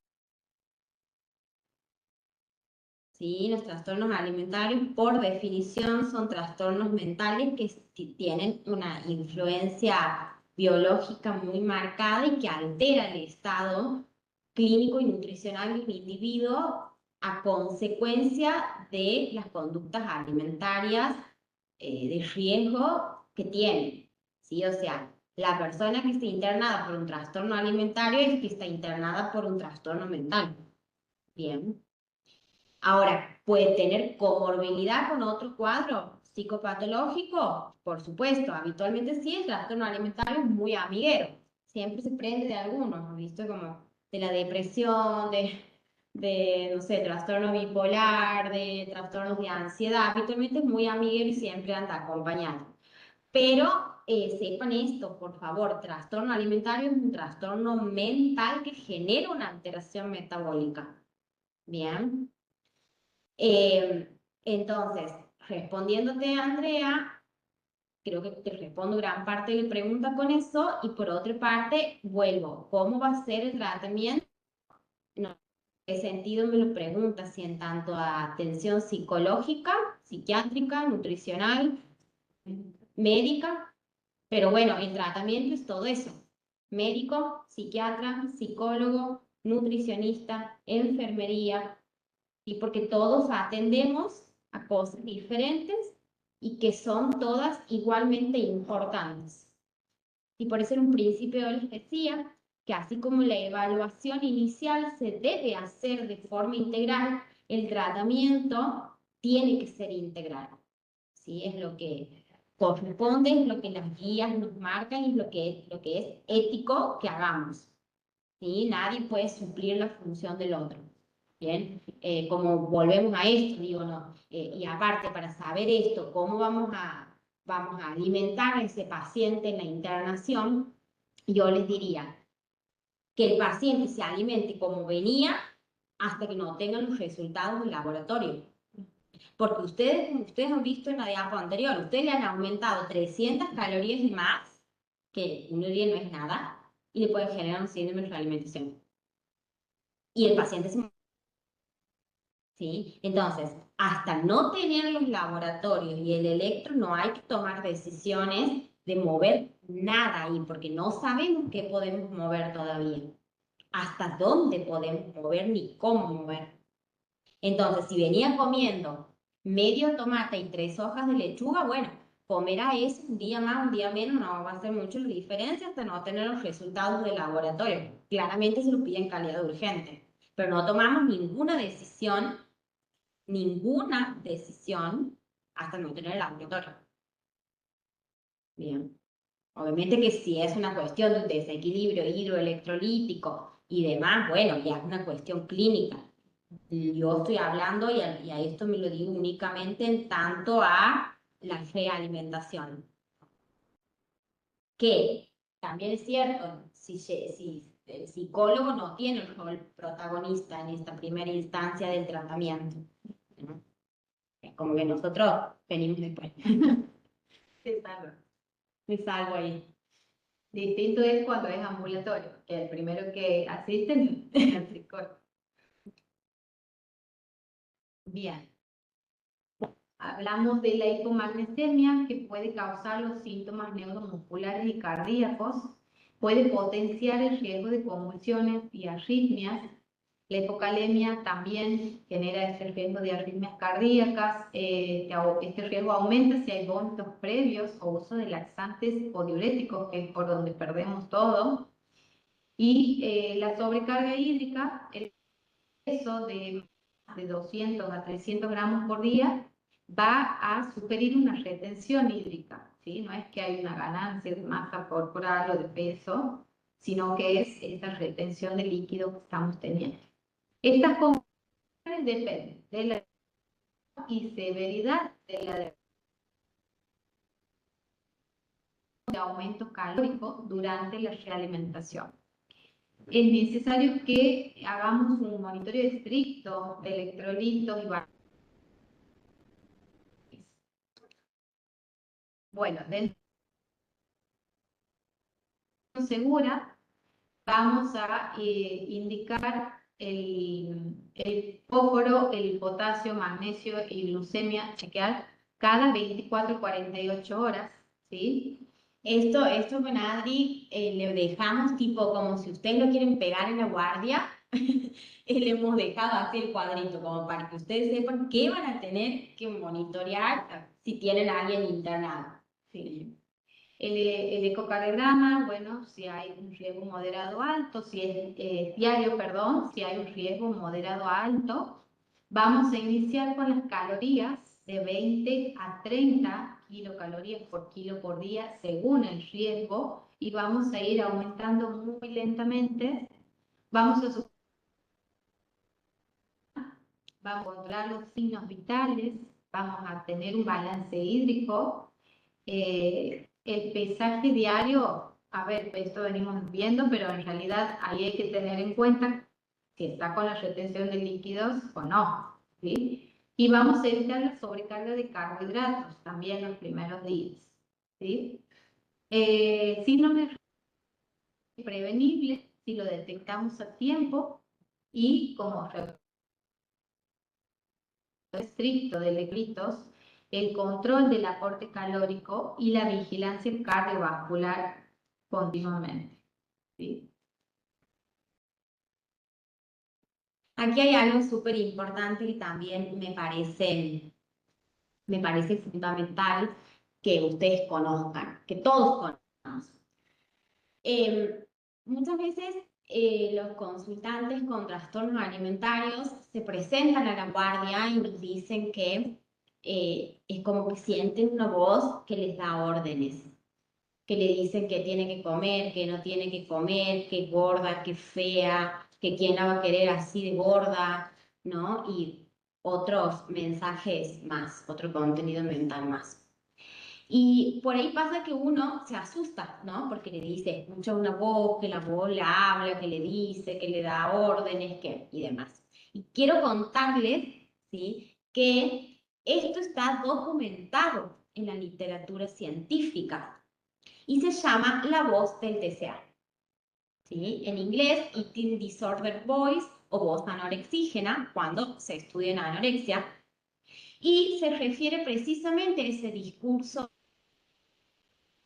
S1: Sí, los trastornos alimentarios, por definición, son trastornos mentales que tienen una influencia biológica muy marcada y que altera el estado clínico y nutricional de un individuo a consecuencia de las conductas alimentarias de riesgo que tiene. ¿Sí? O sea, la persona que está internada por un trastorno alimentario es que está internada por un trastorno mental. Bien. Ahora, ¿puede tener comorbilidad con otro cuadro psicopatológico? Por supuesto, habitualmente sí, el trastorno alimentario es muy amiguero. Siempre se prende de algunos, ¿visto? Como de la depresión, no sé, trastorno bipolar, de trastornos de ansiedad. Habitualmente es muy amiguero y siempre anda acompañado. Pero sepan esto, por favor, trastorno alimentario es un trastorno mental que genera una alteración metabólica. Bien. Entonces, respondiéndote, Andrea, creo que te respondo gran parte de la pregunta con eso, y por otra parte, vuelvo, ¿cómo va a ser el tratamiento? No, ¿en qué sentido me lo preguntas? Si en tanto a atención psicológica, psiquiátrica, nutricional, médica, pero bueno, el tratamiento es todo eso. Médico, psiquiatra, psicólogo, nutricionista, enfermería, y porque todos atendemos a cosas diferentes y que son todas igualmente importantes. Y por eso en un principio les decía que así como la evaluación inicial se debe hacer de forma integral, el tratamiento tiene que ser integral. ¿Sí? Es lo que corresponde, es lo que las guías nos marcan y es lo que es ético que hagamos. ¿sí? Nadie puede suplir la función del otro. Bien, como volvemos a esto, digo, no, y aparte para saber esto, cómo vamos a alimentar a ese paciente en la internación, yo les diría que el paciente se alimente como venía hasta que no tengan los resultados del laboratorio. Porque ustedes, como ustedes han visto en la diapo anterior, ustedes le han aumentado 300 calorías y más, que uno día no es nada, y le pueden generar un síndrome de alimentación. Y el paciente se... ¿Sí? Entonces, hasta no tener los laboratorios y el electro, no hay que tomar decisiones de mover nada ahí, porque no sabemos qué podemos mover todavía, hasta dónde podemos mover ni cómo mover. Entonces, si venía comiendo medio tomate y 3 hojas de lechuga, bueno, comerá eso un día más, un día menos, no va a hacer mucho la diferencia hasta no tener los resultados del laboratorio. Claramente se lo pide en calidad urgente, pero no tomamos ninguna decisión hasta no tener el laboratorio. Bien. Obviamente que si es una cuestión de un desequilibrio hidroelectrolítico y demás, bueno, ya es una cuestión clínica. Yo estoy hablando y a esto me lo digo únicamente en tanto a la realimentación. Que también es cierto, si el psicólogo no tiene el rol protagonista en esta primera instancia del tratamiento, ¿no? Es como que nosotros venimos después.
S2: Se salva.
S1: Me salgo ahí.
S2: Distinto es cuando es ambulatorio, que el primero que asisten es el psicólogo. Bien. Hablamos de la hipomagnesemia, que puede causar los síntomas neuromusculares y cardíacos, puede potenciar el riesgo de convulsiones y arritmias. La hipocalemia también genera este riesgo de arritmias cardíacas. Este riesgo aumenta si hay vómitos previos o uso de laxantes o diuréticos, que es por donde perdemos todo. Y la sobrecarga hídrica, el peso de 200 a 300 gramos por día, va a sugerir una retención hídrica, ¿sí? No es que hay una ganancia de masa corporal o de peso, sino que es esta retención de líquido que estamos teniendo. Estas condiciones dependen de la y severidad de de aumento calórico durante la realimentación. Es necesario que hagamos un monitoreo estricto de electrolitos y bueno, dentro de segura vamos a indicar el fósforo, el potasio, magnesio y glucemia, chequear cada 24 48 horas, ¿sí?
S1: Esto con Adri le dejamos tipo como si ustedes lo quieren pegar en la guardia, le hemos dejado así el cuadrito como para que ustedes sepan qué van a tener que monitorear si tienen a alguien internado.
S2: Sí. El ecocardiograma, bueno, si hay un riesgo moderado alto, si es diario, perdón, si hay un riesgo moderado alto, vamos a iniciar con las calorías de 20 a 30 kilocalorías por kilo por día según el riesgo y vamos a ir aumentando muy lentamente. Vamos a controlar los signos vitales, vamos a tener un balance hídrico. El pesaje diario, a ver, esto venimos viendo, pero en realidad ahí hay que tener en cuenta si está con la retención de líquidos o no, ¿sí? Y vamos a evitar la sobrecarga de carbohidratos también los primeros días, ¿sí? Síndrome prevenible si lo detectamos a tiempo y como estricto de electritos, el control del aporte calórico y la vigilancia cardiovascular continuamente. ¿Sí?
S1: Aquí hay algo súper importante que también me parece fundamental que ustedes conozcan, que todos conozcan. Muchas veces los consultantes con trastornos alimentarios se presentan a la guardia y nos dicen que es como que sienten una voz que les da órdenes. que le dicen que tiene que comer, que no tiene que comer, que es gorda, que es fea, que quién la va a querer así de gorda, ¿no? Y otros mensajes más, otro contenido mental más. Y por ahí pasa que uno se asusta, ¿no? Porque le dice, escucha una voz, que la voz le habla, que le dice, que le da órdenes, que, y demás. Y quiero contarles, ¿sí? Que esto está documentado en la literatura científica y se llama la voz del TCA. ¿Sí? En inglés, Eating Disorder Voice o voz anorexígena, cuando se estudia en anorexia, y se refiere precisamente a ese discurso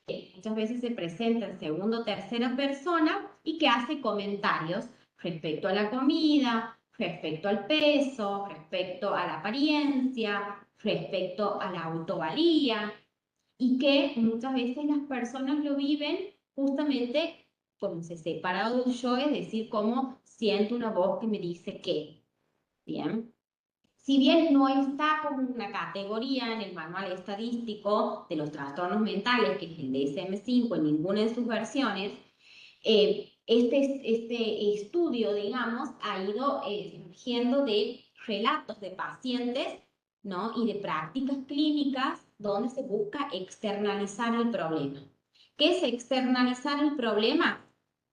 S1: que muchas veces se presenta en segunda o tercera persona y que hace comentarios respecto a la comida, respecto al peso, respecto a la apariencia, respecto a la autovalía, y que muchas veces las personas lo viven justamente como se separado del yo, es decir, como siento una voz que me dice que, ¿bien? Si bien no está como una categoría en el manual estadístico de los trastornos mentales, que es el DSM-5 en ninguna de sus versiones, este estudio, digamos, ha ido surgiendo de relatos de pacientes, ¿no? Y de prácticas clínicas donde se busca externalizar el problema. ¿Qué es externalizar el problema?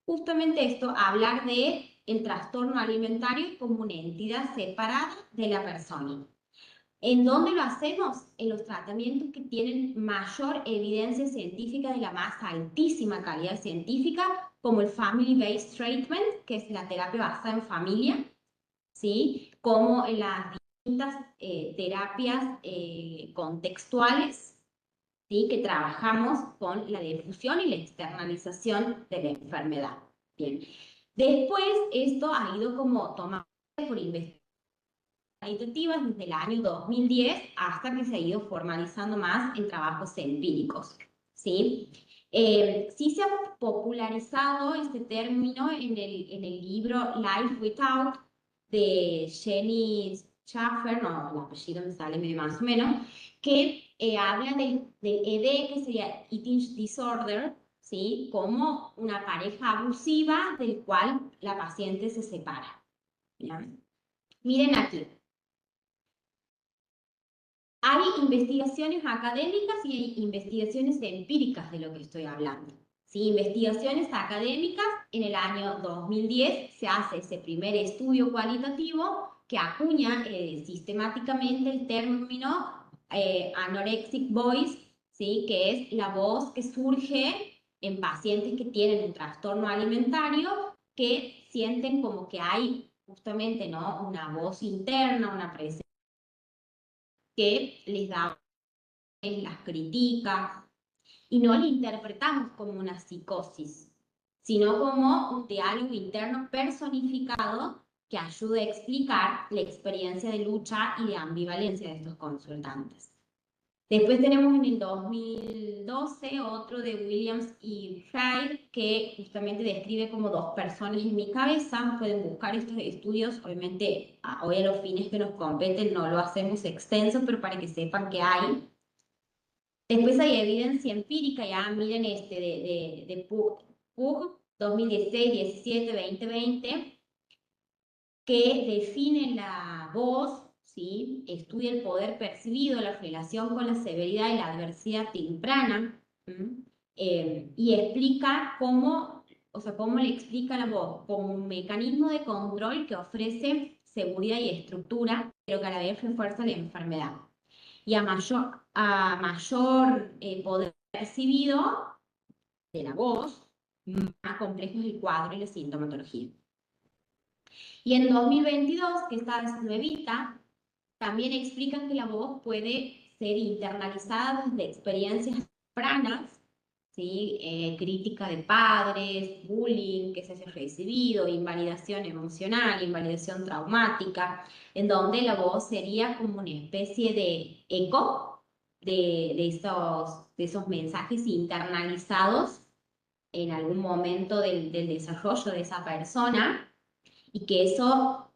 S1: Justamente esto, hablar de el trastorno alimentario como una entidad separada de la persona. ¿En dónde lo hacemos? En los tratamientos que tienen mayor evidencia científica de la más altísima calidad científica, como el Family Based Treatment, que es la terapia basada en familia, ¿sí? Como en las distintas terapias contextuales, ¿sí? Que trabajamos con la difusión y la externalización de la enfermedad. Bien. Después, esto ha ido como tomando por investigación cualitativas desde el año 2010 hasta que se ha ido formalizando más en trabajos empíricos, ¿sí? Sí se ha popularizado este término en el libro Life Without de Jenny Schaffer, no, el apellido me sale medio más o menos, que habla del ED, que sería Eating Disorder, ¿sí? Como una pareja abusiva del cual la paciente se separa. ¿Bien? Miren aquí. Hay investigaciones académicas y hay investigaciones empíricas de lo que estoy hablando. ¿Sí? Investigaciones académicas, en el año 2010 se hace ese primer estudio cualitativo que acuña sistemáticamente el término anorexic voice, ¿sí? Que es la voz que surge en pacientes que tienen un trastorno alimentario, que sienten como que hay justamente, ¿no? Una voz interna, una presencia que les da, las critica, y no la interpretamos como una psicosis, sino como un diálogo interno personificado que ayude a explicar la experiencia de lucha y de ambivalencia de estos consultantes. Después tenemos en el 2012 otro de Williams y Frey que justamente describe como dos personas en mi cabeza. Pueden buscar estos estudios, obviamente hoy a los fines que nos competen no lo hacemos extenso, pero para que sepan que hay. Después hay evidencia empírica, ya miren este de Pug 2016, 17, 2020, que define la voz, ¿sí? Estudia el poder percibido, la relación con la severidad y la adversidad temprana, y explica cómo, o sea, cómo le explica la voz como un mecanismo de control que ofrece seguridad y estructura, pero que a la vez refuerza la enfermedad. Y a mayor poder percibido de la voz, más complejo es el cuadro y la sintomatología. Y en 2022, que está nuevita, también explican que la voz puede ser internalizada desde experiencias tempranas, ¿sí? Crítica de padres, bullying que se haya recibido, invalidación emocional, invalidación traumática, en donde la voz sería como una especie de eco de esos mensajes internalizados en algún momento del desarrollo de esa persona, y que eso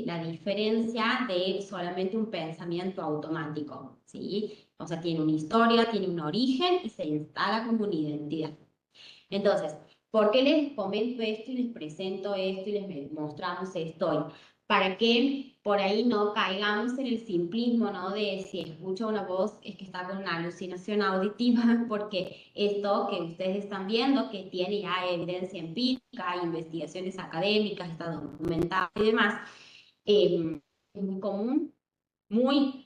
S1: la diferencia de solamente un pensamiento automático, ¿sí? O sea, tiene una historia, tiene un origen y se instala como una identidad. Entonces, ¿por qué les comento esto y les presento esto y les mostramos esto hoy? Para que por ahí no caigamos en el simplismo, ¿no? De si escucho una voz es que está con una alucinación auditiva, porque esto que ustedes están viendo, que tiene ya evidencia empírica, investigaciones académicas, está documentado y demás, es muy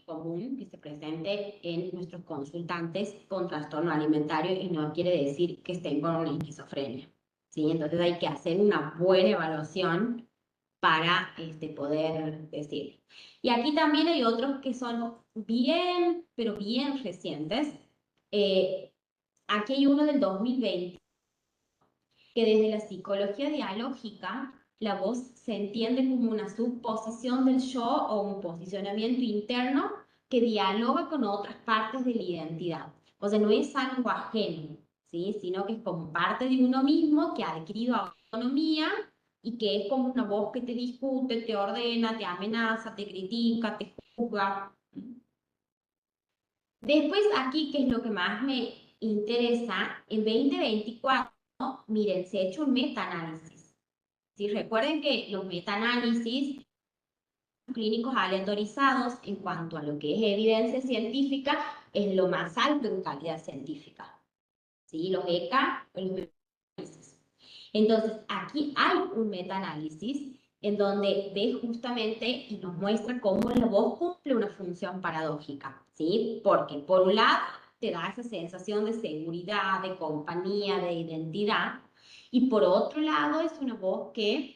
S1: común que se presente en nuestros consultantes con trastorno alimentario y no quiere decir que estén con una esquizofrenia, ¿sí? Entonces hay que hacer una buena evaluación para poder decirlo. Y aquí también hay otros que son bien, pero bien recientes. Aquí hay uno del 2020 que desde la psicología dialógica la voz se entiende como una subposición del yo o un posicionamiento interno que dialoga con otras partes de la identidad. O sea, no es algo ajeno, ¿sí? Sino que es como parte de uno mismo que ha adquirido autonomía y que es como una voz que te discute, te ordena, te amenaza, te critica, te juzga. Después aquí, que es lo que más me interesa, en 2024, miren, se ha hecho un metaanálisis. ¿Sí? Recuerden que los metaanálisis clínicos aleatorizados en cuanto a lo que es evidencia científica es lo más alto en calidad científica. ¿Sí? Los ECA, los metaanálisis. Entonces, aquí hay un metaanálisis en donde ve justamente y nos muestra cómo la voz cumple una función paradójica, ¿sí? Porque por un lado te da esa sensación de seguridad, de compañía, de identidad, y por otro lado es una voz que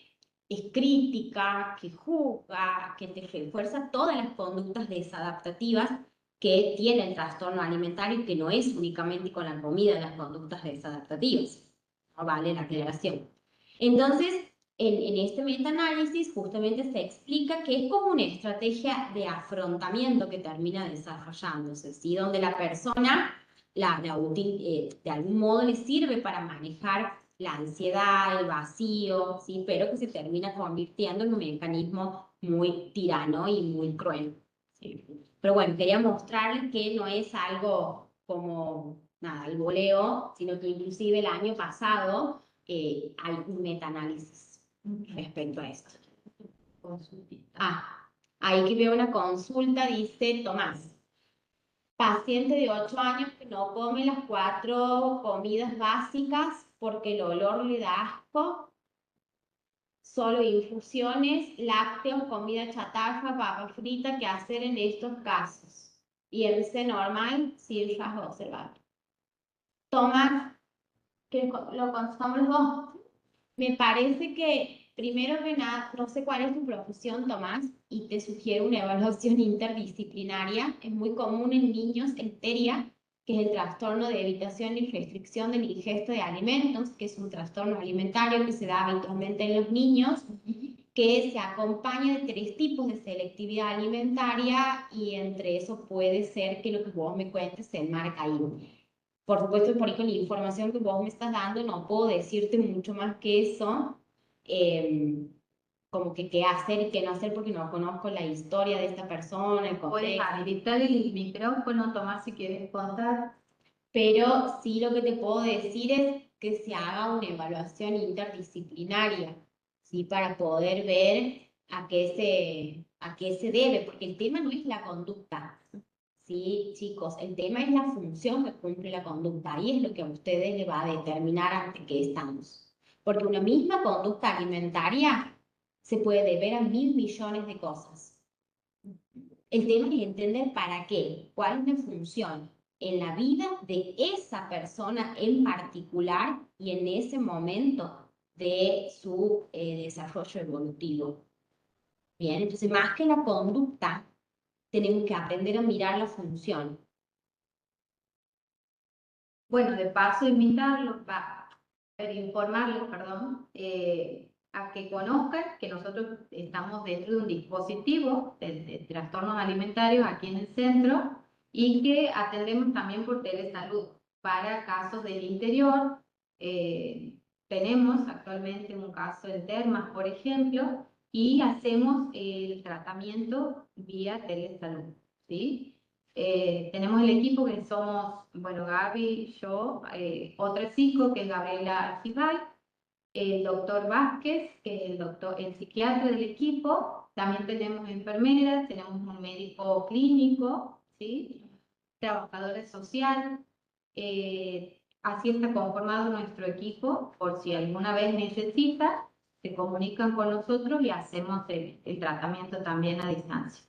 S1: es crítica, que juzga, que te refuerza todas las conductas desadaptativas que tiene el trastorno alimentario y que no es únicamente con la comida las conductas desadaptativas. No vale la aclaración. Entonces, en este metaanálisis justamente se explica que es como una estrategia de afrontamiento que termina desarrollándose, ¿sí? Donde la persona de algún modo le sirve para manejar la ansiedad, el vacío, ¿sí? Pero que se termina convirtiendo en un mecanismo muy tirano y muy cruel, ¿sí? Pero bueno, quería mostrarles que no es algo como, nada, el voleo, sino que inclusive el año pasado hay un metaanálisis respecto a esto. Ahí que veo una consulta, dice Tomás. Paciente de 8 años que no come las 4 comidas básicas porque el olor le da asco, solo infusiones, lácteos, comida chatarra, papa frita, ¿qué hacer en estos casos? IMC normal, cifras observables. Tomás, que lo consultamos los dos. Me parece que, primero que nada, no sé cuál es tu profesión, Tomás, y te sugiero una evaluación interdisciplinaria. Es muy común en niños el TERIA, que es el trastorno de evitación y restricción del ingesto de alimentos, que es un trastorno alimentario que se da habitualmente en los niños, que se acompaña de 3 tipos de selectividad alimentaria y entre eso puede ser que lo que vos me cuentes se enmarca ahí. Por supuesto, por ahí con la información que vos me estás dando, no puedo decirte mucho más que eso, como que qué hacer y qué no hacer, porque no conozco la historia de esta persona, el
S2: Puedes
S1: contexto.
S2: habilitar el micrófono, Tomás, si quieres contar.
S1: Pero sí lo que te puedo decir es que se haga una evaluación interdisciplinaria, ¿sí? Para poder ver a qué se debe, porque el tema no es la conducta. Sí, chicos, el tema es la función que cumple la conducta. Ahí es lo que a ustedes les va a determinar ante qué estamos. Porque una misma conducta alimentaria se puede deber a 1000 millones de cosas. El tema es entender para qué, cuál es la función en la vida de esa persona en particular y en ese momento de su desarrollo evolutivo. Bien, entonces más que la conducta, tenemos que aprender a mirar la función.
S2: Bueno, de paso invitarlos, informarlos, perdón, a que conozcan que nosotros estamos dentro de un dispositivo de trastornos alimentarios aquí en el centro y que atendemos también por telesalud para casos del interior. Tenemos actualmente un caso en Termas, por ejemplo, y hacemos el tratamiento vía telesalud, ¿sí? Tenemos el equipo que somos, bueno, Gaby, yo, otra psico que es Gabriela Arcibay, el doctor Vázquez, que es el psiquiatra del equipo, también tenemos enfermeras, tenemos un médico clínico, ¿sí? Trabajadores sociales, así está conformado nuestro equipo, por si alguna vez necesita, se comunican con nosotros y hacemos el tratamiento también a distancia.